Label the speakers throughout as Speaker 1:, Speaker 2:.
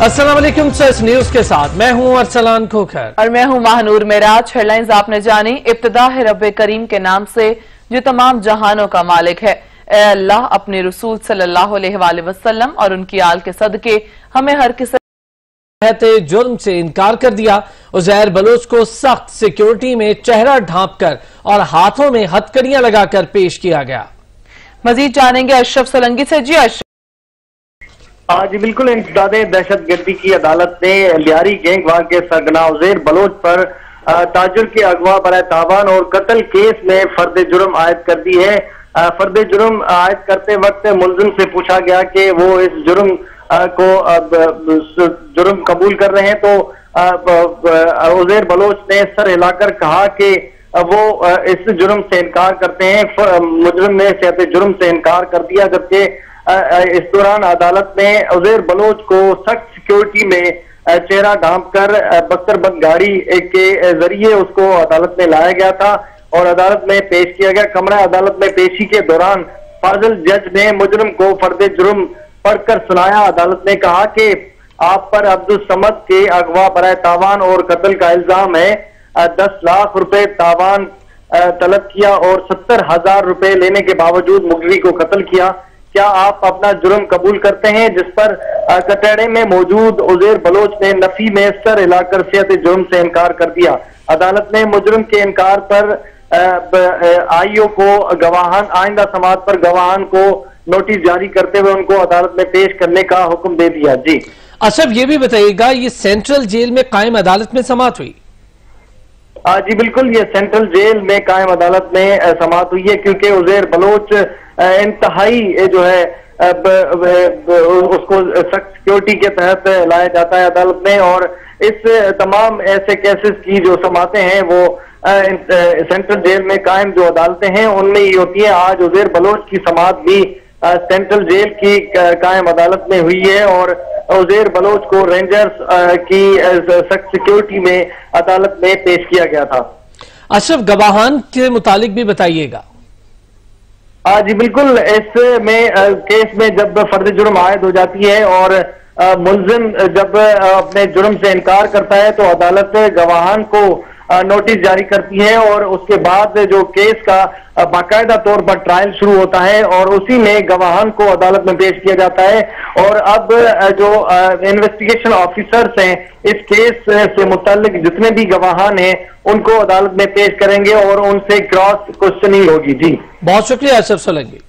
Speaker 1: अस्सलाम वालेकुम सच न्यूज के साथ मैं हूं अरसलान खोखर
Speaker 2: और मैं हूं महानूर मेराज। हेडलाइंस आपने जानी। इब्तिदा है रब्बे करीम के नाम से जो तमाम जहानों का मालिक है। ए अल्लाह अपने रसूल सल्लल्लाहु अलैहि वसल्लम और उनकी आल के सदके हमें हर किस्म
Speaker 1: जुर्म से इनकार कर दिया। उज़ैर बलोच को सख्त सिक्योरिटी में चेहरा ढांप कर और हाथों में हथकड़ियां लगाकर पेश किया गया।
Speaker 2: मजीद जानेंगे अशरफ सोलंकी से। जी अशरफ।
Speaker 3: जी बिल्कुल, इंसदादे दहशतगर्दी की अदालत ने लियारी गैंग वार के सरगना उज़ैर बलोच पर ताजुर के अगवा बराए तावान और कत्ल केस में फर्द जुर्म आयद कर दी है। फर्द जुर्म आयद करते वक्त मुलजिम से पूछा गया कि वो इस जुर्म को जुर्म कबूल कर रहे हैं, तो उज़ैर बलोच ने सर हिलाकर कहा कि वो इस जुर्म से इनकार करते हैं। मुजरिम ने सेहत जुर्म से इनकार कर दिया, जबकि इस दौरान अदालत ने उज़ैर बलोच को सख्त सिक्योरिटी में चेहरा ढांप कर बख्तरबंद गाड़ी के जरिए उसको अदालत में लाया गया था और अदालत में पेश किया गया। कमरा अदालत में पेशी के दौरान फाजिल जज ने मुजरिम को फर्द जुर्म पढ़कर सुनाया। अदालत ने कहा कि आप पर अब्दुल समद के अगवा बराए तावान और कत्ल का इल्जाम है। 10 लाख रुपए तावान तलब किया और 70,000 रुपए लेने के बावजूद मुगली को कत्ल किया। क्या आप अपना जुर्म कबूल करते हैं? जिस पर कटहरे में मौजूद उज़ैर बलोच ने नफी में सर हिलाकर सेहत जुर्म से इनकार कर दिया। अदालत ने मुजरिम के इनकार पर आईओ को गवाहान आइंदा समात पर गवाहान को नोटिस जारी करते हुए उनको अदालत में पेश करने का हुक्म दे दिया। जी
Speaker 1: अशरफ, ये भी बताइएगा, ये सेंट्रल जेल में कायम अदालत में समाअत हुई?
Speaker 3: जी बिल्कुल, ये सेंट्रल जेल में कायम अदालत में समाअत हुई है, क्योंकि उज़ैर बलोच इंतहाई जो है उसको सख्त सिक्योरिटी के तहत लाया जाता है अदालत में, और इस तमाम ऐसे केसेस की जो समातें हैं वो सेंट्रल जेल में कायम जो अदालतें हैं उनमें ही होती है। आज उज़ैर बलोच की समाअत भी सेंट्रल जेल की कायम अदालत में हुई है और उज़ैर बलोच को रेंजर्स की सख्त सिक्योरिटी में अदालत में पेश किया गया था।
Speaker 1: अशरफ, गवाहान के मुतालिक भी बताइएगा।
Speaker 3: जी बिल्कुल, इसमें केस में जब फर्द जुर्म आयद हो जाती है और मुलजिम जब अपने जुर्म से इनकार करता है तो अदालत गवाहान को नोटिस जारी करती है और उसके बाद जो केस का बाकायदा तौर पर ट्रायल शुरू होता है और उसी में गवाहान को अदालत में पेश किया जाता है। और अब जो इन्वेस्टिगेशन ऑफिसर्स हैं इस केस से मुताल्लिक जितने भी गवाहान हैं उनको अदालत में पेश करेंगे और उनसे क्रॉस क्वेश्चनिंग होगी। जी
Speaker 1: बहुत शुक्रिया Ashraf Solanki.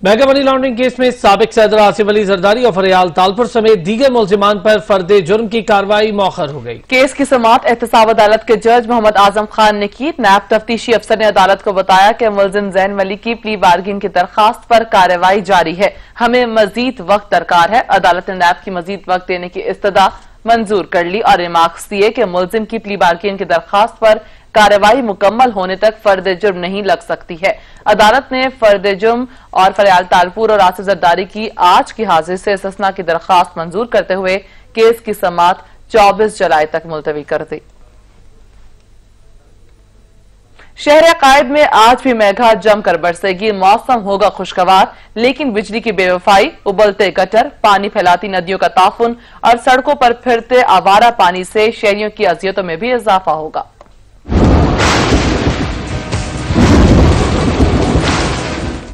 Speaker 1: Mega money laundering case में साबिक सदर आसिफ अली जरदारी और फरियाल तालपुर समेत दीगर मुल्जिमान पर फर्द जुर्म की कार्रवाई मौखर हो गई।
Speaker 2: केस की समाअत एहतसाब अदालत के जज मोहम्मद आजम खान ने की। नायब तफ्तीशी अफसर ने अदालत को बताया कि मुल्जिम जैन वली की प्ली बार्गिन की दरखास्त पर कार्रवाई जारी है, हमें मजीद वक्त दरकार है। अदालत ने नायब की मजीद वक्त देने की इस्तदा मंजूर कर ली और रिमार्क्स दिए कि मुल्जिम की प्ली बार्गिन की दरखास्त पर कार्रवाई मुकम्मल होने तक फर्द जुर्म नहीं लग सकती है। अदालत ने फर्द जुर्म और फरियाल तालपुर और आसिफ जरदारी की आज की हाजिरी से इस्तिस्ना की दरखास्त मंजूर करते हुए केस की समाअत 24 जुलाई तक मुलतवी कर दी। शहर कायद में आज भी मेघा जमकर बरसेगी। मौसम होगा खुशगवार, लेकिन बिजली की बेवफाई, उबलते गटर, पानी फैलाती नदियों का ताफुन और सड़कों पर फिरते आवारा पानी से शहरियों की अजियतों में भी इजाफा होगा।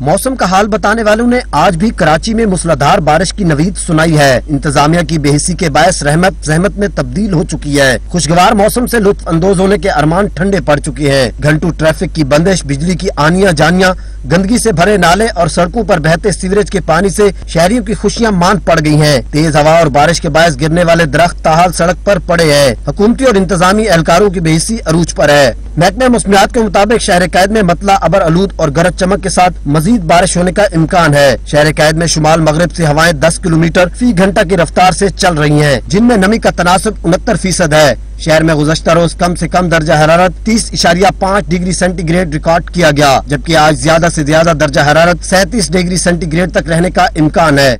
Speaker 4: मौसम का हाल बताने वालों ने आज भी कराची में मूसलाधार बारिश की नवीद सुनाई है। इंतजामिया की बेहिसी के बायस रहमत जहमत में तब्दील हो चुकी है। खुशगवार मौसम से लुत्फ अंदोज होने के अरमान ठंडे पड़ चुके हैं। घंटों ट्रैफिक की बंदिश, बिजली की आनिया जानिया, गंदगी से भरे नाले और सड़कों पर बहते सीवरेज के पानी से शहरियों की खुशियां मान पड़ गई हैं। तेज हवा और बारिश के बायस गिरने वाले दरख्त ताहाल सड़क पर पड़े हैं। हुकूमती और इंतजामी एहलकारों की बेहिसी अरूज पर है। महकमा मौसमियात के मुताबिक शहर कैद में मतला अबर आलूद और गरज चमक के साथ मजीद बारिश होने का इम्कान है। शहर कैद में शुमाल मगरिब से हवाएं 10 किलोमीटर फी घंटा की रफ्तार से चल रही हैं, जिनमें नमी का तनासब 69% है। शहर में गुज़श्ता रोज कम से कम दर्जा हरारत 30.5 डिग्री सेंटीग्रेड रिकॉर्ड किया गया, जबकि आज ज्यादा से ज्यादा दर्जा हरारत 37 डिग्री सेंटीग्रेड तक रहने का इम्कान है।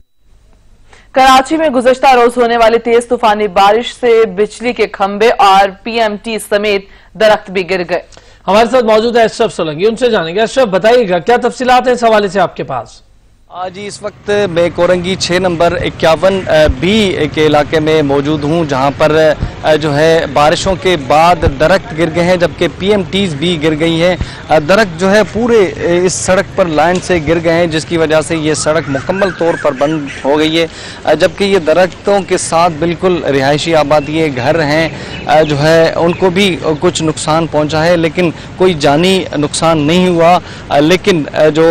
Speaker 2: कराची में गुज़श्ता रोज होने वाली तेज तूफानी बारिश से बिजली के खंभे और PMT समेत दरख्त भी गिर गए।
Speaker 1: हमारे साथ मौजूद है अशरफ सोलंकी, उनसे जानेंगे। अशरफ, बताइएगा क्या तफसीलात हैं इस हवाले से आपके पास?
Speaker 5: आज इस वक्त मैं कोरंगी 6 नंबर 51 बी के इलाके में मौजूद हूं, जहां पर जो है बारिशों के बाद दरख्त गिर गए हैं, जबकि PMTs भी गिर गई हैं। दरख्त जो है पूरे इस सड़क पर लाइन से गिर गए हैं, जिसकी वजह से ये सड़क मुकम्मल तौर पर बंद हो गई है। जबकि ये दरख्तों के साथ बिल्कुल रिहायशी आबादी है, घर हैं, जो है उनको भी कुछ नुकसान पहुँचा है, लेकिन कोई जानी नुकसान नहीं हुआ। लेकिन जो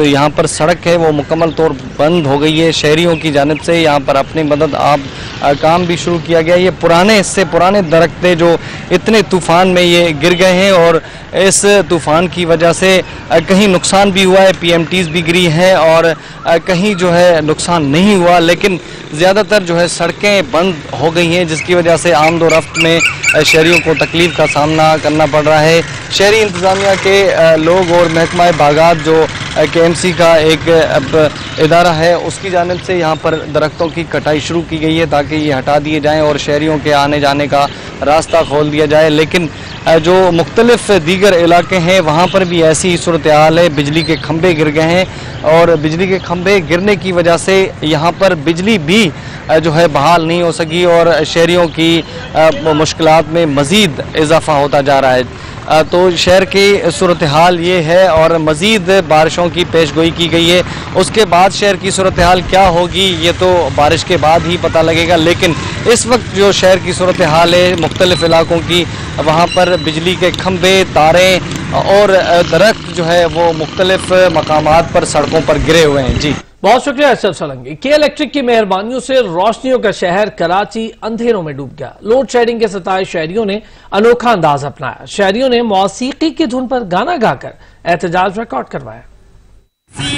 Speaker 5: यहाँ पर सड़क है वो मुकम्मल तौर बंद हो गई है। शहरियों की जानिब से यहाँ पर अपनी मदद आप काम भी शुरू किया गया। ये पुराने दरख्त जो इतने तूफ़ान में ये गिर गए हैं और इस तूफ़ान की वजह से कहीं नुकसान भी हुआ है, PMTs भी गिरी हैं और कहीं जो है नुकसान नहीं हुआ, लेकिन ज़्यादातर जो है सड़कें बंद हो गई हैं, जिसकी वजह से आमदोरफ्त में शहरियों को तकलीफ़ का सामना करना पड़ रहा है। शहरी इंतज़ामिया के लोग और महकमा बागात जो KMC का एक इदारा है, उसकी जानिब से यहाँ पर दरख्तों की कटाई शुरू की गई है ताकि ये हटा दिए जाएँ और शहरियों के आने जाने का रास्ता खोल दिया जाए। लेकिन जो मुख्तलिफ दीगर इलाके हैं वहाँ पर भी ऐसी ही सूरत हाल है। बिजली के खंभे गिर गए हैं और बिजली के खंभे गिरने की वजह से यहाँ पर बिजली भी जो है बहाल नहीं हो सकी और शहरियों की मुश्किलात में मज़ीद इजाफा होता जा रहा है। तो शहर की सूरत हाल ये है और मज़ीद बारिशों की पेशगोई की गई है। उसके बाद शहर की सूरत हाल क्या होगी ये तो बारिश के बाद ही पता लगेगा, लेकिन इस वक्त जो शहर की सूरत हाल है मुख्तलिफ इलाकों की, वहाँ पर बिजली के खंभे, तारें और दरख्त जो है वो मुख्तलिफ मकामात पर सड़कों पर गिरे हुए हैं। जी
Speaker 1: बहुत शुक्रिया असफ सलंगी। के इलेक्ट्रिक की मेहरबानियों से रोशनियों का शहर कराची अंधेरों में डूब गया। लोड शेडिंग के सताए शहरियों ने अनोखा अंदाज अपनाया। शहरियों ने मौसीकी की धुन पर गाना गाकर एहतजाज रिकॉर्ड करवाया।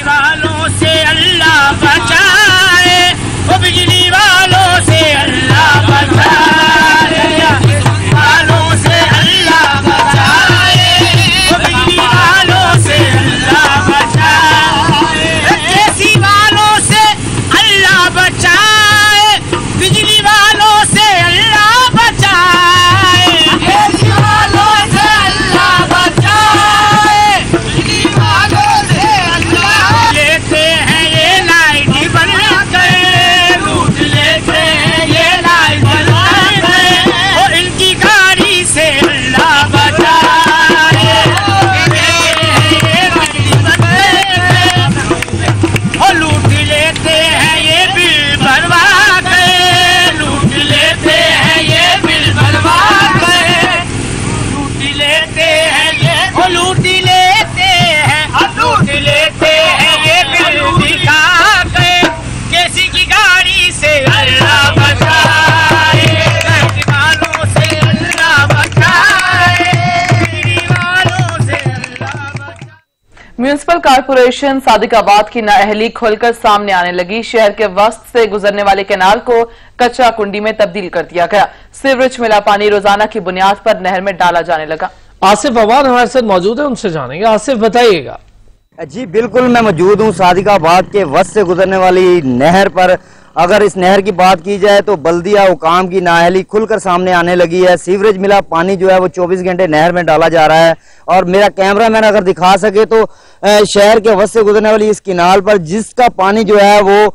Speaker 6: वालों से अल्लाह बचाए, वो बिजली वालों से अल्लाह बचाए, वालों से अल्लाह बचाए, वो बिजली वालों से अल्लाह बचाए, देसी वालों से अल्लाह बचाए, बिजली वालों से अल्लाह बचाए, देसी वालों से अल्लाह बचाए, बिजली वालों से अल्लाह लेते हैं ये लाइट बना गए, लूट लेते हैं ये लाइट बना गए, और इनकी गाड़ी से अल्लाह बचाए, और लूट लेते हैं ये बिल भरवा गए, लूट लेते हैं ये बिल भरवा गए, लूट लेते हैं ये, वो लूट लेते हैं, लूट लेते हैं ये बिल दिखा गए, किसी की गाड़ी से अल्लाह बचाए, वालों से अल्लाह बचाए, वालों से अल्लाह बचाए।
Speaker 2: म्यूनिसिपल कारपोरेशन सादिकाबाद की नाअहली खुलकर सामने आने लगी। शहर के वस्त से गुजरने वाले कैनाल को कचरा कुंडी में तब्दील कर दिया गया। सीवरेज मिला पानी रोजाना की बुनियाद पर नहर में डाला जाने लगा।
Speaker 1: आसिफ अवान हमारे साथ मौजूद है, उनसे जानेंगे। आसिफ बताइएगा।
Speaker 7: जी बिल्कुल, मैं मौजूद हूँ सादिकाबाद के वस्त से गुजरने वाली नहर पर। अगर इस नहर की बात की जाए तो बल्दिया हुकाम की नाअहली खुलकर सामने आने लगी है। सीवरेज मिला पानी जो है वो 24 घंटे नहर में डाला जा रहा है और मेरा कैमरामैन अगर दिखा सके तो शहर के वस्त से गुजरने वाली इस किनाल पर जिसका पानी जो है वो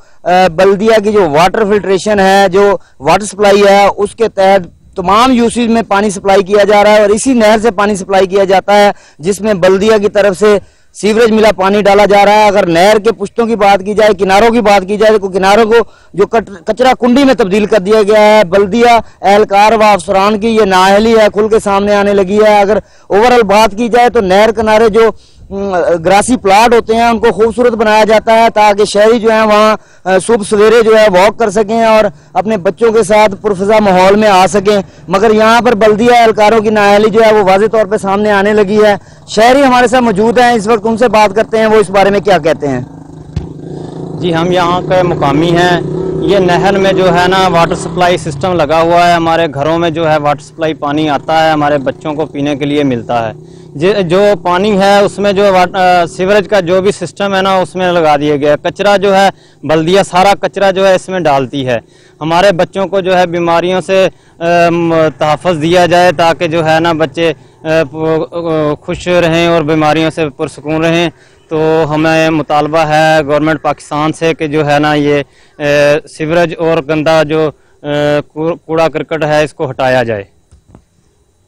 Speaker 7: बल्दिया की जो वाटर फिल्ट्रेशन है, जो वाटर सप्लाई है, उसके तहत तमाम यूसेज में पानी सप्लाई किया जा रहा है और इसी नहर से पानी सप्लाई किया जाता है, जिसमें बल्दिया की तरफ से सीवरेज मिला पानी डाला जा रहा है। अगर नहर के पुश्तों की बात की जाए, किनारों की बात की जाए तो किनारों को जो कचरा कुंडी में तब्दील कर दिया गया है। बल्दिया एहलकार व अफसरान की ये नाअहली है खुल के सामने आने लगी है। अगर ओवरऑल बात की जाए तो नहर किनारे जो ग्रासी प्लाट होते हैं उनको खूबसूरत बनाया जाता है ताकि शहरी जो है वहाँ सुबह सवेरे जो है वॉक कर सकें और अपने बच्चों के साथ पुरफजा माहौल में आ सकें। मगर यहाँ पर बल्दिया एहलकारों की नाअहली जो है वो वाज़ेह तौर पे सामने आने लगी है। शहरी हमारे साथ मौजूद हैं, इस वक्त उनसे बात करते हैं, वो इस बारे में क्या कहते हैं।
Speaker 8: जी हम यहाँ के मुकामी हैं। ये नहर में जो है ना वाटर सप्लाई सिस्टम लगा हुआ है। हमारे घरों में जो है वाटर सप्लाई पानी आता है, हमारे बच्चों को पीने के लिए मिलता है। जो पानी है उसमें जो सीवरेज का जो भी सिस्टम है ना उसमें लगा दिया गया है। कचरा जो है बल्दिया सारा कचरा जो है इसमें डालती है। हमारे बच्चों को जो है बीमारियों से तहफ़्फ़ुज़ दिया जाए ताकि जो है ना बच्चे खुश रहें और बीमारियों से पुरसकून रहें। तो हमें मुतालबा है गवर्नमेंट पाकिस्तान से कि जो है ना ये सीवरेज और गंदा जो कूड़ा करकट है इसको हटाया जाए।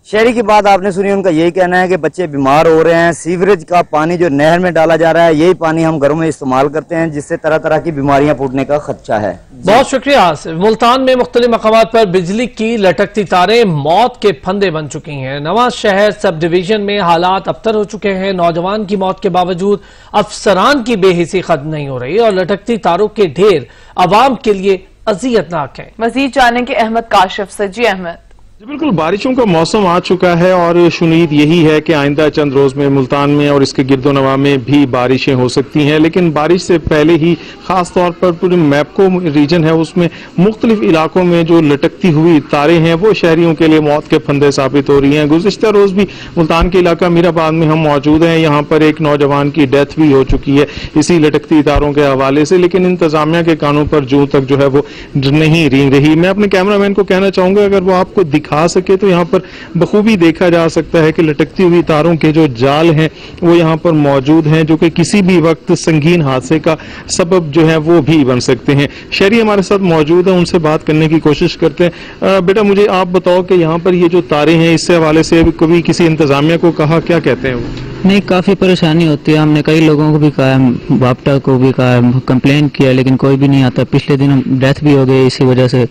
Speaker 7: शहरी की बात आपने सुनी, उनका यही कहना है कि बच्चे बीमार हो रहे हैं, सीवरेज का पानी जो नहर में डाला जा रहा है यही पानी हम घरों में इस्तेमाल करते हैं, जिससे तरह तरह की बीमारियां फूटने का खदशा है।
Speaker 1: बहुत शुक्रिया आसिफ। मुल्तान में मुख्तलिफ मकामात पर बिजली की लटकती तारें मौत के फंदे बन चुकी हैं। नवाज शहर सब डिवीजन में हालात अबतर हो चुके हैं। नौजवान की मौत के बावजूद अफसरान की बेहिसी खत्म नहीं हो रही और लटकती तारों के ढेर अवाम के लिए अजियतनाक है।
Speaker 2: मजीद जाने के अहमद काशिफ से। जी अहमद।
Speaker 9: बिल्कुल, बारिशों का मौसम आ चुका है और शुनीद यही है कि आइंदा चंद रोज में मुल्तान में और इसके गिरदोनवा में भी बारिशें हो सकती हैं, लेकिन बारिश से पहले ही खास तौर पर पूरे मैपको रीजन है उसमें मुख्तलिफ इलाकों में जो लटकती हुई तारें हैं वो शहरियों के लिए मौत के फंदे साबित हो रही हैं। गुज़िश्ता रोज भी मुल्तान के इलाका मीराबाद में हम मौजूद हैं, यहाँ पर एक नौजवान की डेथ भी हो चुकी है इसी लटकती तारों के हवाले से, लेकिन इंतजामिया के कानों पर जूं तक जो है वो नहीं रेंग रही। मैं अपने कैमरामैन को कहना चाहूंगा अगर वो आपको आ सके तो यहाँ पर बखूबी देखा जा सकता है कि लटकती हुई तारों के जो जाल हैं वो यहाँ पर मौजूद हैं, जो कि किसी भी वक्त संगीन हादसे का सबब जो है वो भी बन सकते हैं। शहरी हमारे साथ मौजूद हैं, उनसे बात करने की कोशिश करते हैं। बेटा, मुझे आप बताओ कि यहाँ पर ये जो तारें हैं इससे हवाले से कभी किसी इंतजामिया को कहा, क्या कहते हैं वो?
Speaker 10: नहीं, काफ़ी परेशानी होती है। हमने कई लोगों को भी कहा, बाप्टा को भी कहा, कंप्लेन किया, लेकिन कोई भी नहीं आता। पिछले दिन डेथ भी हो गई इसी वजह से,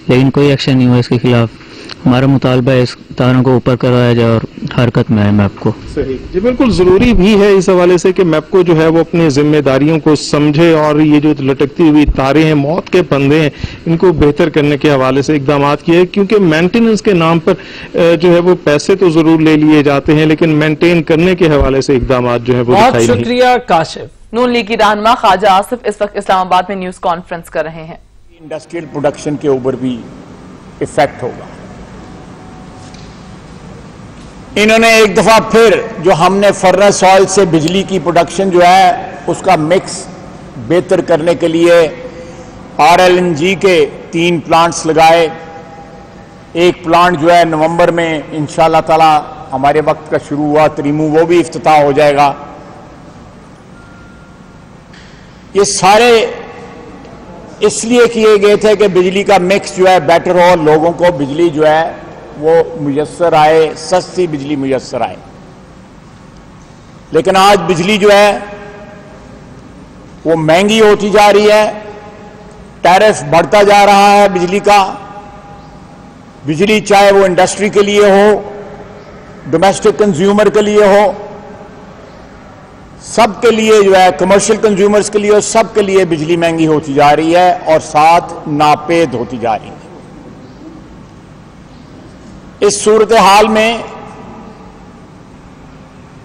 Speaker 10: लेकिन कोई एक्शन नहीं हुआ इसके खिलाफ। हमारा मुतालबा है इस तारों को ऊपर कराया जाए और हरकत में आए मैपको।
Speaker 9: सही जी, बिल्कुल जरूरी भी है इस हवाले से कि मैपको जो है वो अपनी जिम्मेदारियों को समझे और ये जो लटकती हुई तारें हैं, मौत के फंदे हैं, इनको बेहतर करने के हवाले से इकदाम किए, क्योंकि मेंटेनेंस के नाम पर जो है वो पैसे तो जरूर ले लिए जाते हैं, लेकिन मेंटेन करने के हवाले से इकदाम जो है वो
Speaker 1: बहुत शुक्रिया काशिफ।
Speaker 2: नून लीग की रहनुमा ख्वाजा आसिफ इस वक्त इस्लामाबाद में न्यूज कॉन्फ्रेंस कर रहे हैं।
Speaker 11: इंडस्ट्रियल प्रोडक्शन के ऊपर भी इफेक्ट होगा। इन्होंने एक दफा फिर जो हमने फर्नेस ऑयल से बिजली की प्रोडक्शन जो है उसका मिक्स बेहतर करने के लिए RLNG के 3 प्लांट्स लगाए। एक प्लांट जो है नवंबर में इंशाल्लाह ताला हमारे वक्त का शुरू हुआ, तरीमू, वो भी इफ्तिताह हो जाएगा। ये सारे इसलिए किए गए थे कि बिजली का मिक्स जो है बेटर हो, लोगों को बिजली जो है वो मुयस्सर आए, सस्ती बिजली मुयस्सर आए। लेकिन आज बिजली जो है वो महंगी होती जा रही है, टैरिफ बढ़ता जा रहा है बिजली का। बिजली चाहे वो इंडस्ट्री के लिए हो, डोमेस्टिक कंज्यूमर के लिए हो, सब के लिए जो है, कमर्शियल कंज्यूमर्स के लिए, सब के लिए बिजली महंगी होती जा रही है और साथ नापेद होती जा रही है। इस सूरत हाल में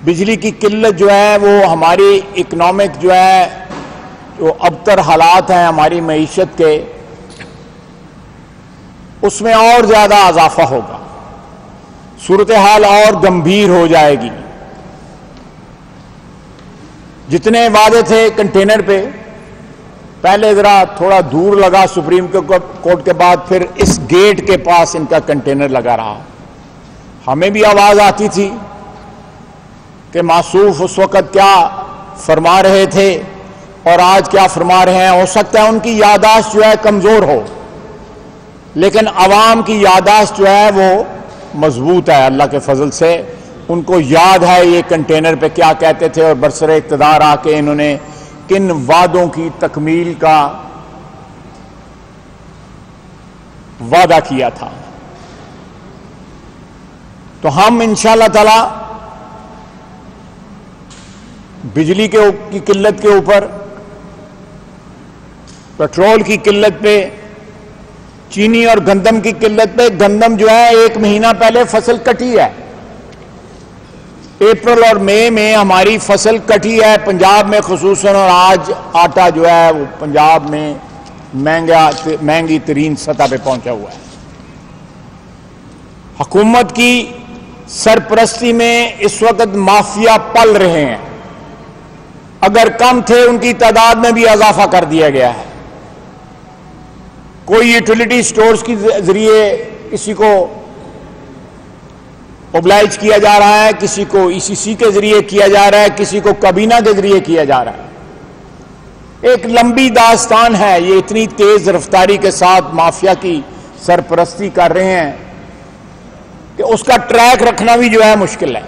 Speaker 11: बिजली की किल्लत जो है वो हमारी इकोनॉमिक जो है, जो अबतर हालात हैं हमारी मईशत के, उसमें और ज्यादा इजाफा होगा, सूरत हाल और गंभीर हो जाएगी। जितने वादे थे कंटेनर पे, पहले जरा थोड़ा दूर लगा सुप्रीम कोर्ट के बाद, फिर इस गेट के पास इनका कंटेनर लगा रहा। हमें भी आवाज आती थी कि मासूफ उस वक्त क्या फरमा रहे थे और आज क्या फरमा रहे हैं। हो सकता है उनकी यादाश्त जो है कमजोर हो, लेकिन अवाम की यादाश्त जो है वो मजबूत है अल्लाह के फजल से। उनको याद है ये कंटेनर पे क्या कहते थे और बरसरे इक़्तिदार आके इन्होंने किन वादों की तकमील का वादा किया था। तो हम इंशाअल्लाह ताला बिजली की किल्लत के ऊपर, पेट्रोल की किल्लत पे, चीनी और गंदम की किल्लत पे, गंदम जो है 1 महीना पहले फसल कटी है, अप्रैल और मई में हमारी फसल कटी है पंजाब में खुसूसन, और आज आटा जो है वो पंजाब में महंगी तरीन सतह पे पहुंचा हुआ है। हुकूमत की सरपरस्ती में इस वक्त माफिया पल रहे हैं। अगर कम थे उनकी तादाद में भी इजाफा कर दिया गया है। कोई यूटिलिटी स्टोर्स के जरिए किसी को ओबलाइज किया जा रहा है, किसी को ईसीसी के जरिए किया जा रहा है, किसी को काबीना के जरिए किया जा रहा है। एक लंबी दास्तान है। ये इतनी तेज रफ्तारी के साथ माफिया की सरपरस्ती कर रहे हैं कि उसका ट्रैक रखना भी जो है मुश्किल है।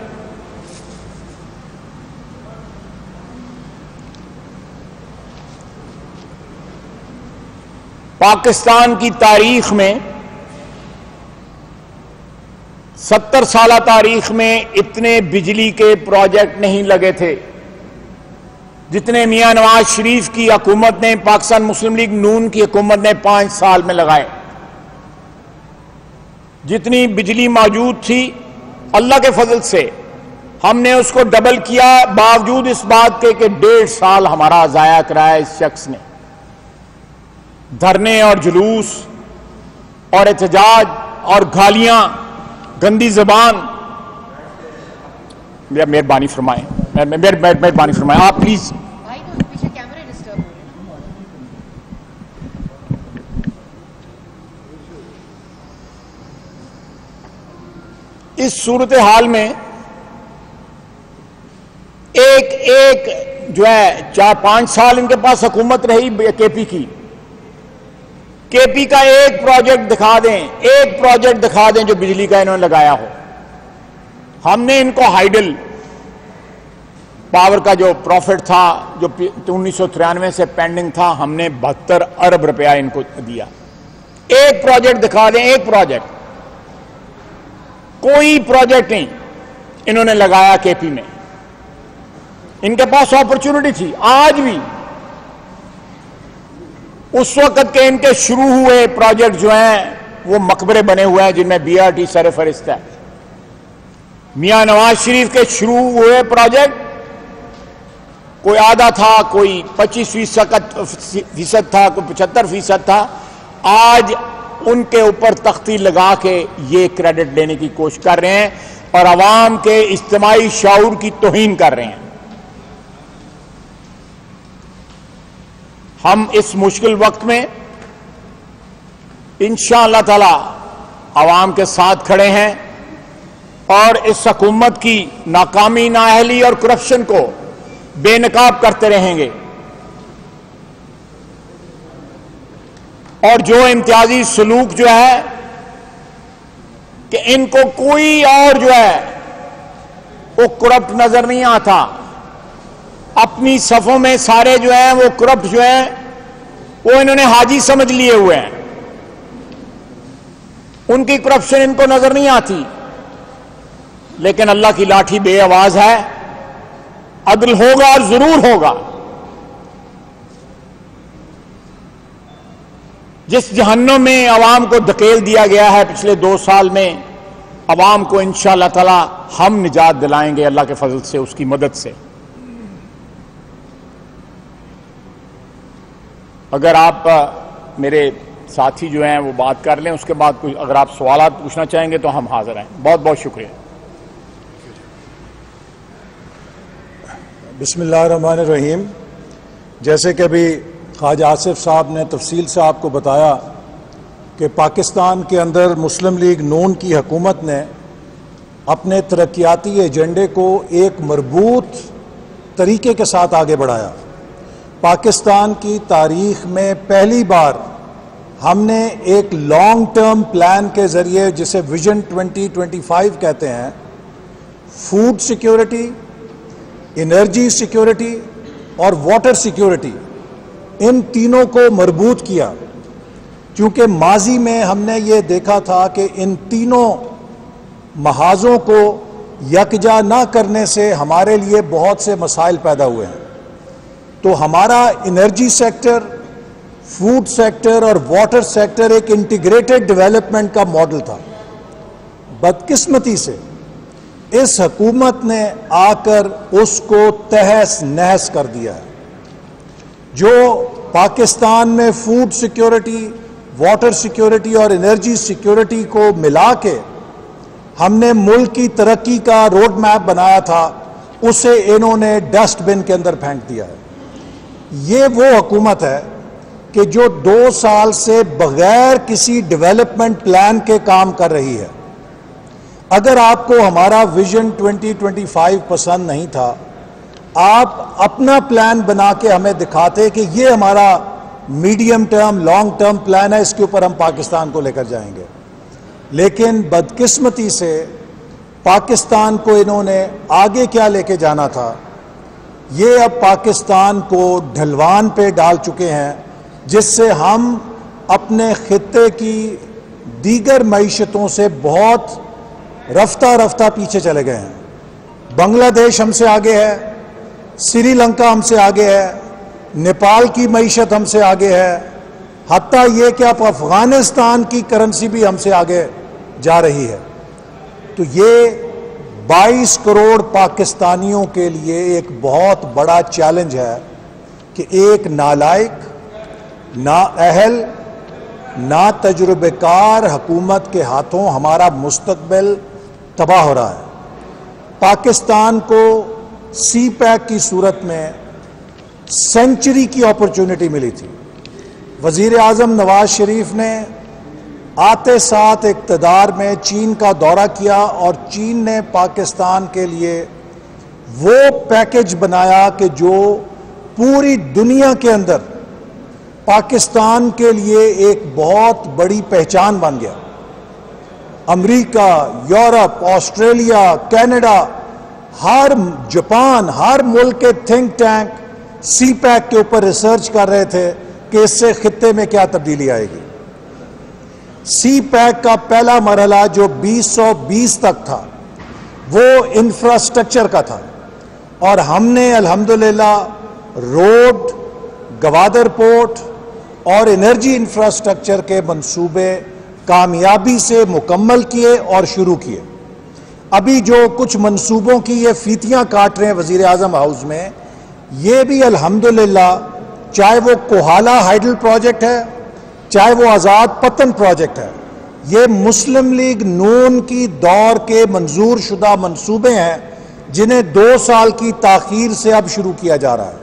Speaker 11: पाकिस्तान की तारीख में 70 साल तारीख में इतने बिजली के प्रोजेक्ट नहीं लगे थे जितने मियां नवाज शरीफ की हुकूमत ने, पाकिस्तान मुस्लिम लीग नून की हुकूमत ने 5 साल में लगाए। जितनी बिजली मौजूद थी अल्लाह के फजल से हमने उसको डबल किया, बावजूद इस बात के कि 1.5 साल हमारा जाया कराया इस शख्स ने। धरने और जुलूस और एहतजाज और गालियां, गंदी जबान। मेहरबानी फरमाएं, मेहरबानी फरमाएं आप प्लीज। इस सूरत हाल में एक जो है 4-5 साल इनके पास हुकूमत रही केपी की। केपी का एक प्रोजेक्ट दिखा दें, एक प्रोजेक्ट दिखा दें जो बिजली का इन्होंने लगाया हो। हमने इनको हाइडल पावर का जो प्रॉफिट था जो 1993 से पेंडिंग था, हमने 72 अरब रुपया इनको दिया। एक प्रोजेक्ट दिखा दें, एक प्रोजेक्ट। कोई प्रोजेक्ट नहीं इन्होंने लगाया केपी में। इनके पास अपॉर्चुनिटी थी, आज भी उस वक्त के इनके शुरू हुए प्रोजेक्ट जो हैं वो मकबरे बने हुए हैं जिनमें बीआरटी सरफहरिस्त है। मियां नवाज शरीफ के शुरू हुए प्रोजेक्ट कोई आधा था, कोई 25% था, कोई 75% था। आज उनके ऊपर तख्ती लगा के ये क्रेडिट लेने की कोशिश कर रहे हैं और अवाम के इज्तिमाई शाऊर की तौहीन कर रहे हैं। हम इस मुश्किल वक्त में इंशाअल्लाह ताला अवाम के साथ खड़े हैं और इस हुकूमत की नाकामी, नाअहली और करप्शन को बेनकाब करते रहेंगे। और जो इम्तियाजी सलूक जो है कि इनको कोई और जो है वो करप्ट नजर नहीं आता। अपनी सफों में सारे जो हैं वो करप्ट जो हैं वो इन्होंने हाजी समझ लिए हुए हैं। उनकी करप्शन इनको नजर नहीं आती। लेकिन अल्लाह की लाठी बेआवाज है, अदल होगा और जरूर होगा। जिस जहन्नुम में अवाम को धकेल दिया गया है पिछले 2 साल में, अवाम को इंशाअल्लाह ताला हम निजात दिलाएंगे अल्लाह के फजल से, उसकी मदद से। अगर आप मेरे साथी जो हैं वो बात कर लें, उसके बाद कुछ अगर आप सवालात पूछना चाहेंगे तो हम हाजिर हैं। बहुत बहुत शुक्रिया।
Speaker 12: बिस्मिल्लाहिर्रहमानिर्रहीम। जैसे कि अभी ख्वाजा आसिफ साहब ने तफसील से आपको बताया कि पाकिस्तान के अंदर मुस्लिम लीग नून की हुकूमत ने अपने तरक्याती एजेंडे को एक मरबूत तरीके के साथ आगे बढ़ाया। पाकिस्तान की तारीख में पहली बार हमने एक लॉन्ग टर्म प्लान के ज़रिए, जिसे विजन 2025 कहते हैं, फूड सिक्योरिटी, एनर्जी सिक्योरिटी और वाटर सिक्योरिटी, इन तीनों को मरबूत किया। क्योंकि माजी में हमने ये देखा था कि इन तीनों महाजों को यकजा ना करने से हमारे लिए बहुत से मसाइल पैदा हुए हैं। तो हमारा एनर्जी सेक्टर, फूड सेक्टर और वाटर सेक्टर एक इंटीग्रेटेड डेवलपमेंट का मॉडल था। बदकिस्मती से इस हुकूमत ने आकर उसको तहस नहस कर दिया है। जो पाकिस्तान में फूड सिक्योरिटी, वाटर सिक्योरिटी और एनर्जी सिक्योरिटी को मिला के हमने मुल्क की तरक्की का रोड मैप बनाया था, उसे इन्होंने डस्टबिन के अंदर फेंक दिया है। ये वो हुकूमत है कि जो 2 साल से बगैर किसी डेवलपमेंट प्लान के काम कर रही है। अगर आपको हमारा विजन 2025 पसंद नहीं था, आप अपना प्लान बना के हमें दिखाते कि ये हमारा medium term long term plan है, इसके ऊपर हम पाकिस्तान को लेकर जाएंगे। लेकिन बदकिस्मती से पाकिस्तान को इन्होंने आगे क्या लेके जाना था, ये अब पाकिस्तान को ढलवान पे डाल चुके हैं, जिससे हम अपने खित्ते की दीगर मईशतों से बहुत रफ्ता रफ्ता पीछे चले गए हैं। बांग्लादेश हमसे आगे है, श्रीलंका हमसे आगे है, नेपाल की मईशत हमसे आगे है, हत्ता ये कि अब अफगानिस्तान की करेंसी भी हमसे आगे जा रही है। तो ये 22 करोड़ पाकिस्तानियों के लिए एक बहुत बड़ा चैलेंज है कि एक नालायक, नाअहल, ना तजुर्बेकार हुकूमत के हाथों हमारा मुस्तकबिल तबाह हो रहा है। पाकिस्तान को सी पैक की सूरत में सेंचुरी की अपॉर्चुनिटी मिली थी। वजीर आज़म नवाज शरीफ ने आते साथ इक़्तिदार में चीन का दौरा किया और चीन ने पाकिस्तान के लिए वो पैकेज बनाया कि जो पूरी दुनिया के अंदर पाकिस्तान के लिए एक बहुत बड़ी पहचान बन गया। अमेरिका, यूरोप, ऑस्ट्रेलिया, कनाडा, हर जापान, हर मुल्क के थिंक टैंक सी पैक के ऊपर रिसर्च कर रहे थे कि इससे खित्ते में क्या तब्दीली आएगी। सी पैक का पहला मरहला जो 2020 तक था वो इंफ्रास्ट्रक्चर का था और हमने अल्हम्दुलिल्लाह रोड, गवादर पोर्ट और एनर्जी इंफ्रास्ट्रक्चर के मंसूबे कामयाबी से मुकम्मल किए और शुरू किए। अभी जो कुछ मंसूबों की ये फीतियां काट रहे हैं वजीर आज़म हाउस में, ये भी अल्हम्दुलिल्लाह, चाहे वो कोहाला हाइडल प्रोजेक्ट है, चाहे वो आज़ाद पतन प्रोजेक्ट है, ये मुस्लिम लीग नून की दौर के मंजूर शुदा मंसूबे हैं जिन्हें 2 साल की ताखीर से अब शुरू किया जा रहा है।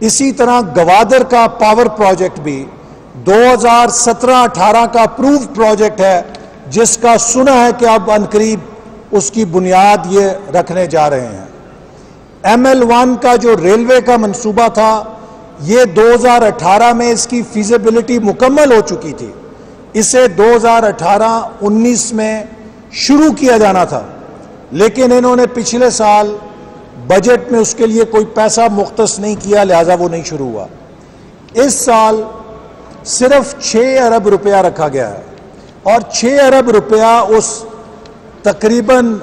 Speaker 12: इसी तरह गवादर का पावर प्रोजेक्ट भी 2017-18 का अप्रूव प्रोजेक्ट है, जिसका सुना है कि अब अनकरीब उसकी बुनियाद ये रखने जा रहे हैं। ML1 का जो रेलवे का मंसूबा था, ये 2018 में इसकी फीजिबिलिटी मुकम्मल हो चुकी थी। इसे 2018-19 में शुरू किया जाना था, लेकिन इन्होंने पिछले साल बजट में उसके लिए कोई पैसा मुख्तस नहीं किया, लिहाजा वो नहीं शुरू हुआ। इस साल सिर्फ 6 अरब रुपया रखा गया है और 6 अरब रुपया उस तकरीबन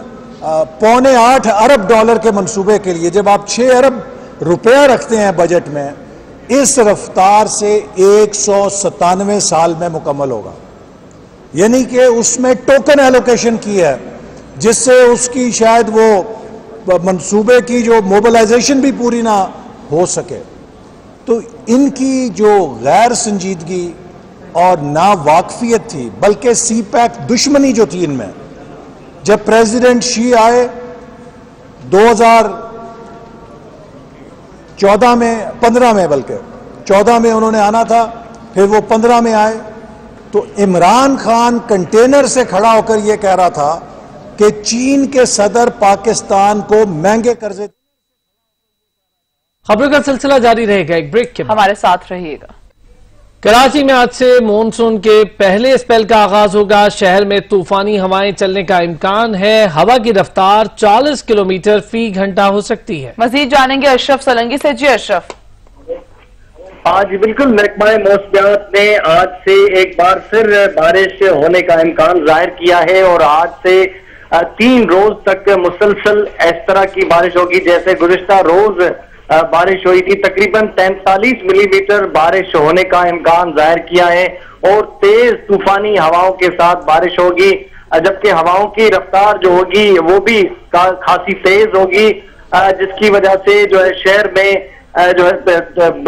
Speaker 12: 7.25 अरब डॉलर के मंसूबे के लिए, जब आप 6 अरब रुपया रखते हैं बजट में, इस रफ्तार से 197 साल में मुकम्मल होगा। यानी कि उसमें टोकन एलोकेशन की है, जिससे उसकी शायद वो मंसूबे की जो मोबिलाइजेशन भी पूरी ना हो सके। तो इनकी जो गैर संजीदगी और ना वाकफियत थी, बल्कि सी पैक दुश्मनी जो थी इनमें, जब प्रेसिडेंट शी आए 2014 में, 15 में, बल्कि 14 में उन्होंने आना था, फिर वो 15 में आए, तो इमरान खान कंटेनर से खड़ा होकर यह कह रहा था कि चीन के सदर पाकिस्तान को महंगे कर्जे।
Speaker 1: खबरों का सिलसिला जारी रहेगा, एक ब्रेक के बाद
Speaker 2: हमारे साथ रहिएगा।
Speaker 1: कराची में आज से मॉनसून के पहले स्पेल का आगाज होगा। शहर में तूफानी हवाएं चलने का इम्कान है। हवा की रफ्तार 40 किलोमीटर फी घंटा हो सकती है।
Speaker 2: मजीद जानेंगे अशरफ सोलंकी से। जी अशरफ।
Speaker 3: आज बिल्कुल महकमा मौसमियात ने आज से एक बार फिर बारिश होने का इम्कान जाहिर किया है और आज से 3 रोज तक मुसलसल इस तरह की बारिश होगी जैसे गुज़िश्ता रोज बारिश हुई थी। तकरीबन 43 मिलीमीटर बारिश होने का इम्कान जाहिर किया है और तेज तूफानी हवाओं के साथ बारिश होगी, जबकि हवाओं की रफ्तार जो होगी वो भी खासी तेज होगी, जिसकी वजह से जो है शहर में जो है